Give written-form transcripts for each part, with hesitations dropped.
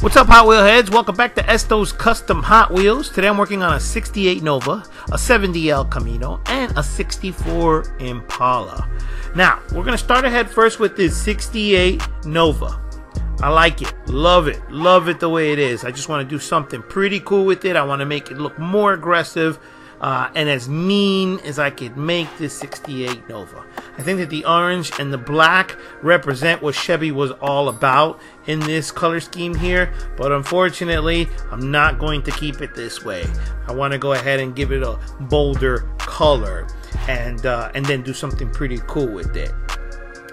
What's up, Hot Wheel heads? Welcome back to Esto's Custom Hot Wheels. Today I'm working on a 68 Nova, a 70L Camino, and a 64 Impala. Now, we're going to start ahead first with this 68 Nova. I like it. Love it the way it is. I just want to do something pretty cool with it. I want to make it look more aggressive and as mean as I could make this 68 Nova. I think that the orange and the black represent what Chevy was all about in this color scheme here, but unfortunately I'm not going to keep it this way. I want to go ahead and give it a bolder color and then do something pretty cool with it.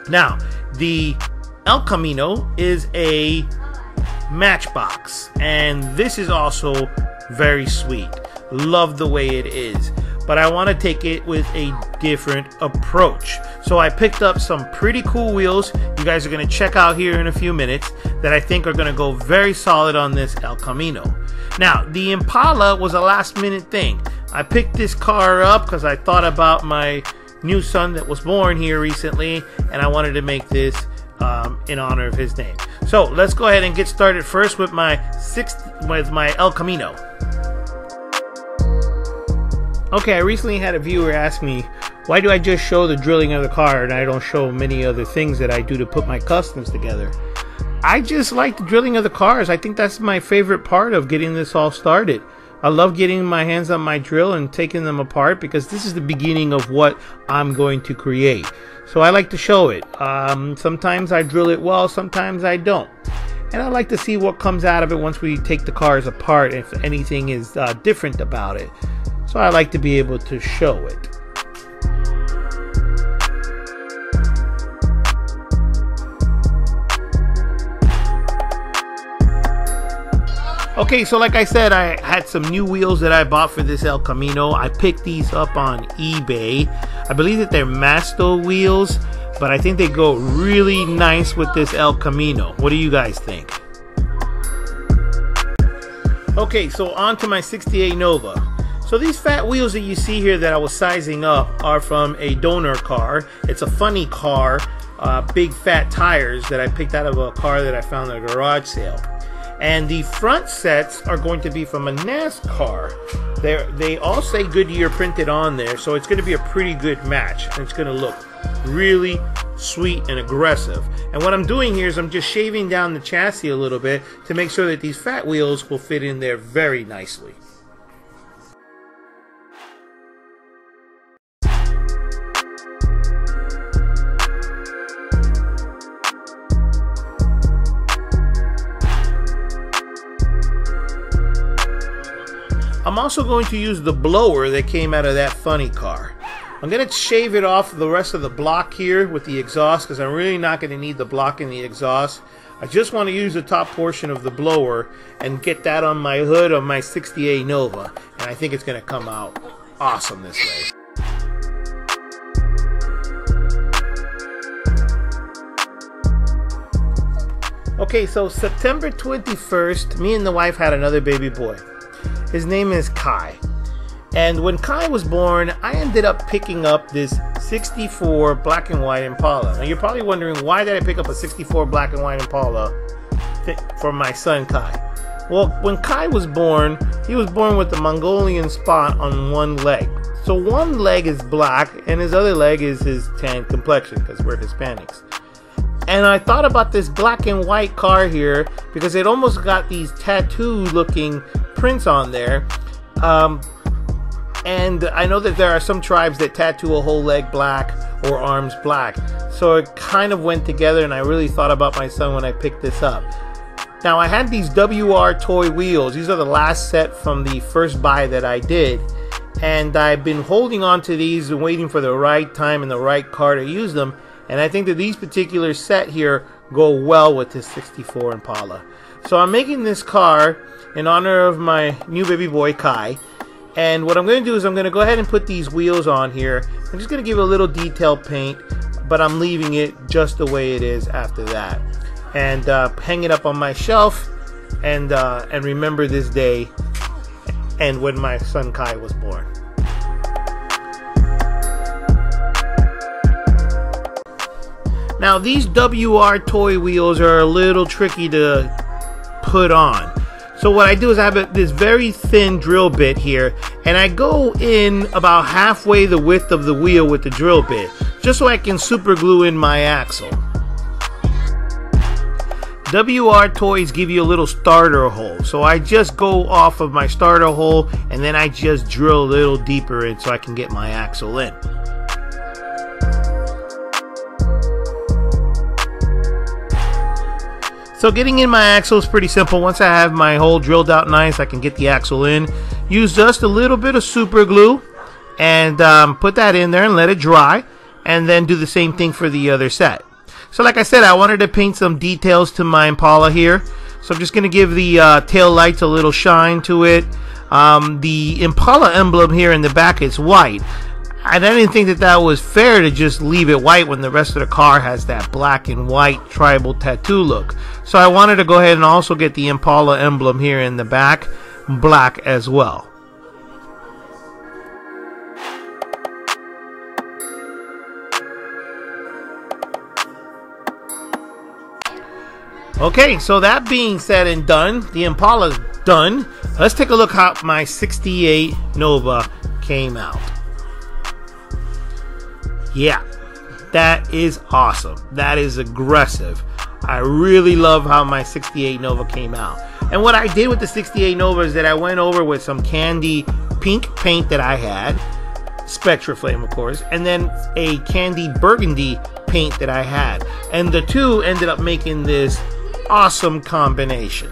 Now, the El Camino is a matchbox, and this is also very sweet. Love the way it is, but I want to take it with a different approach. So I picked up some pretty cool wheels you guys are going to check out here in a few minutes that I think are going to go very solid on this El Camino. Now, the Impala was a last minute thing. I picked this car up because I thought about my new son that was born here recently, and I wanted to make this in honor of his name. So let's go ahead and get started first with my El Camino. Okay, I recently had a viewer ask me, why do I just show the drilling of the car and I don't show many other things that I do to put my customs together? I just like the drilling of the cars. I think that's my favorite part of getting this all started. I love getting my hands on my drill and taking them apart because this is the beginning of what I'm going to create. So I like to show it. Sometimes I drill it well, sometimes I don't. And I like to see what comes out of it once we take the cars apart, if anything is different about it. So I like to be able to show it. Okay, so like I said, I had some new wheels that I bought for this El Camino. I picked these up on eBay. I believe that they're Masto wheels, but I think they go really nice with this El Camino. What do you guys think? Okay, so on to my 68 Nova. So these fat wheels that you see here that I was sizing up are from a donor car. It's a funny car, big fat tires that I picked out of a car that I found at a garage sale. And the front sets are going to be from a NASCAR. They all say Goodyear printed on there, so it's going to be a pretty good match. And it's going to look really sweet and aggressive. And what I'm doing here is I'm just shaving down the chassis a little bit to make sure that these fat wheels will fit in there very nicely. I'm also going to use the blower that came out of that funny car. I'm going to shave it off the rest of the block here with the exhaust because I'm really not going to need the block and the exhaust. I just want to use the top portion of the blower and get that on my hood of my 68 Nova. And I think it's going to come out awesome this way. Okay, so September 21st, me and the wife had another baby boy. His name is Kai. And when Kai was born, I ended up picking up this 64 black and white Impala. Now you're probably wondering, why did I pick up a 64 black and white Impala for my son Kai? Well, when Kai was born, he was born with a Mongolian spot on one leg. So one leg is black and his other leg is his tan complexion because we're Hispanics. And I thought about this black and white car here because it almost got these tattoo looking prints on there. And I know that there are some tribes that tattoo a whole leg black or arms black. So it kind of went together, and I really thought about my son when I picked this up. Now I had these WR toy wheels. These are the last set from the first buy that I did. And I've been holding on to these and waiting for the right time and the right car to use them. And I think that these particular set here go well with this 64 Impala. So I'm making this car in honor of my new baby boy Kai. And what I'm going to do is I'm going to go ahead and put these wheels on here. I'm just going to give it a little detail paint, but I'm leaving it just the way it is after that. And hang it up on my shelf and remember this day and when my son Kai was born. Now these WR toy wheels are a little tricky to put on. So what I do is I have this very thin drill bit here, and I go in about halfway the width of the wheel with the drill bit, just so I can super glue in my axle. WR Toys give you a little starter hole, so I just go off of my starter hole and then I just drill a little deeper in so I can get my axle in. So getting in my axle is pretty simple. Once I have my hole drilled out nice, I can get the axle in. Use just a little bit of super glue and put that in there and let it dry, and then do the same thing for the other set. So like I said, I wanted to paint some details to my Impala here. So I'm just going to give the tail lights a little shine to it. The Impala emblem here in the back is white. And I didn't think that that was fair to just leave it white when the rest of the car has that black and white tribal tattoo look. So I wanted to go ahead and also get the Impala emblem here in the back black as well. Okay, so that being said and done, the Impala's done. Let's take a look how my 68 Nova came out. Yeah, that is awesome. That is aggressive. I really love how my 68 Nova came out. And what I did with the 68 Nova is that I went over with some candy pink paint that I had, Spectra Flame of course, and then a candy burgundy paint that I had. And the two ended up making this awesome combination.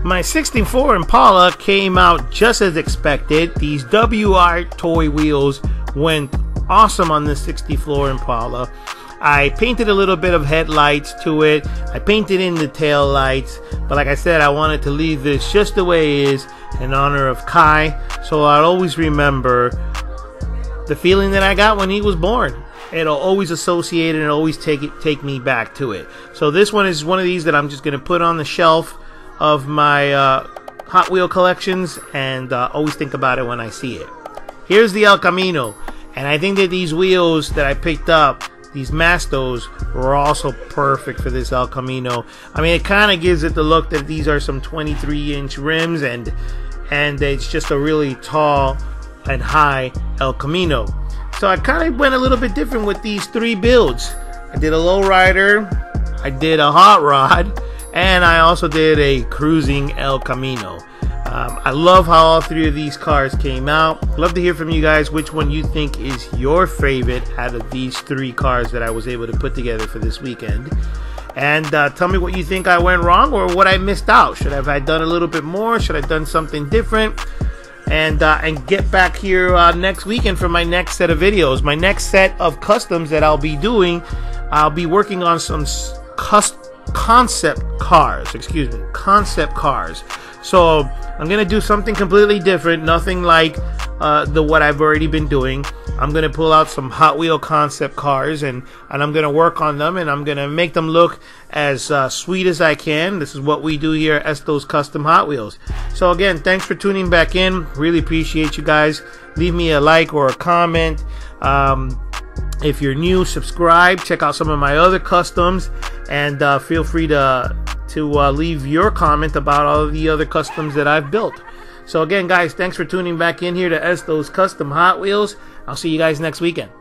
My 64 Impala came out just as expected. These WR toy wheels went awesome on the 64 Impala. I painted a little bit of headlights to it. I painted in the tail lights, but like I said, I wanted to leave this just the way it is in honor of Kai, so I'll always remember the feeling that I got when he was born. It'll always associate and always take me back to it. So this one is one of these that I'm just going to put on the shelf of my Hot Wheel collections, and always think about it when I see it. Here's the El Camino, and I think that these wheels that I picked up, these Mastos, were also perfect for this El Camino. I mean, it kind of gives it the look that these are some 23-inch rims, and it's just a really tall and high El Camino. So I kind of went a little bit different with these three builds. I did a lowrider, I did a hot rod, and I also did a cruising El Camino. I love how all three of these cars came out. Love to hear from you guys which one you think is your favorite out of these three cars that I was able to put together for this weekend. And tell me what you think I went wrong or what I missed out. Should have I done a little bit more? Should I have done something different? And get back here next weekend for my next set of videos. My next set of customs that I'll be doing, I'll be working on some concept cars. So I'm gonna do something completely different, nothing like what I've already been doing. I'm gonna pull out some Hot Wheel concept cars, and I'm gonna work on them, and I'm gonna make them look as sweet as I can. This is what we do here at Esto's Custom Hot Wheels. So again, thanks for tuning back in. Really appreciate you guys. Leave me a like or a comment. If you're new, subscribe. Check out some of my other customs, and feel free to leave your comment about all of the other customs that I've built. So again, guys, thanks for tuning back in here to Esto's Custom Hot Wheels. I'll see you guys next weekend.